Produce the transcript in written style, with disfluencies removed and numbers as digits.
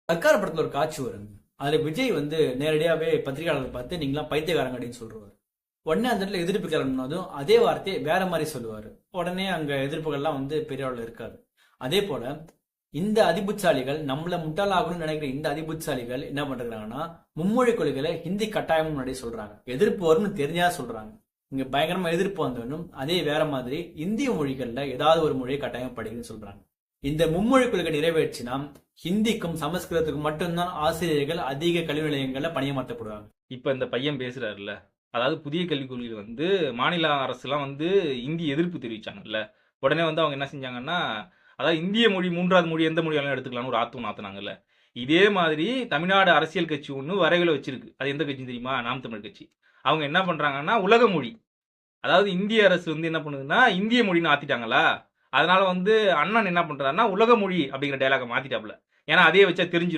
சர்க்கார் படத்துல ஒரு காட்சி வரும். அதுல விஜய் வந்து நேரடியாவே பத்திரிகையாளர்களை பார்த்து நீங்களாம் பைத்தியக்காரங்க அப்படின்னு சொல்றாரு. உடனே அந்த இடத்துல எதிர்ப்பு கிளம்பினதும் அதே வார்த்தையை வேற மாதிரி சொல்லுவாரு. உடனே அங்க எதிர்ப்புகள்லாம் வந்து பெரிய அளவுல இருக்காது. அதே போல இந்த அதிபுட்சாலிகள் நம்மள முட்டாளாகணும்னு நினைக்கிற இந்த அதிபுட்சாலிகள் என்ன பண்றாங்கன்னா மும்மொழி கொள்கைகளை ஹிந்தி கட்டாயம் முன்னாடி சொல்றாங்க. எதிர்ப்பு வரும்னு தெரிஞ்சா சொல்றாங்க. இங்க பயங்கரமா எதிர்ப்பு வந்தவனும் அதே வேற மாதிரி இந்திய மொழிகள்ல ஏதாவது ஒரு மொழியை கட்டாயம் படிக்கணும்னு சொல்றாங்க. இந்த மும்மொழி கொள்கை நிறைவேற்றினா ஹிந்திக்கும் சமஸ்கிருதத்துக்கும் மட்டும்தான் ஆசிரியர்கள் அதிக கல்வி நிலையங்கள்ல பணியமர்த்தப்படுவாங்க. இப்ப இந்த பையன் பேசுறாருல்ல, அதாவது புதிய கல்விக் கொள்கையில் வந்து மாநில அரசுலாம் வந்து இந்தி எதிர்ப்பு தெரிவிச்சாங்கல்ல. உடனே வந்து அவங்க என்ன செஞ்சாங்கன்னா, அதாவது இந்திய மொழி 3வது மொழி எந்த மொழியாலும் எடுத்துக்கலாம்னு ஒரு ஆர்வம் ஆத்துனாங்கல்ல. இதே மாதிரி தமிழ்நாடு அரசியல் கட்சி ஒண்ணு வரைவுல வச்சிருக்கு. அது எந்த கட்சின்னு தெரியுமா? நாம் தமிழர் கட்சி. அவங்க என்ன பண்றாங்கன்னா, உலக மொழி. அதாவது இந்திய அரசு வந்து என்ன பண்ணுதுன்னா, இந்திய மொழின்னு ஆத்திட்டாங்களா, அதனால வந்து அண்ணன் என்ன பண்றாருன்னா, உலக மொழி அப்படிங்கிற டயலாக மாத்திட்டாப்ல. ஏன்னா அதையே வச்சா தெரிஞ்சிரும்.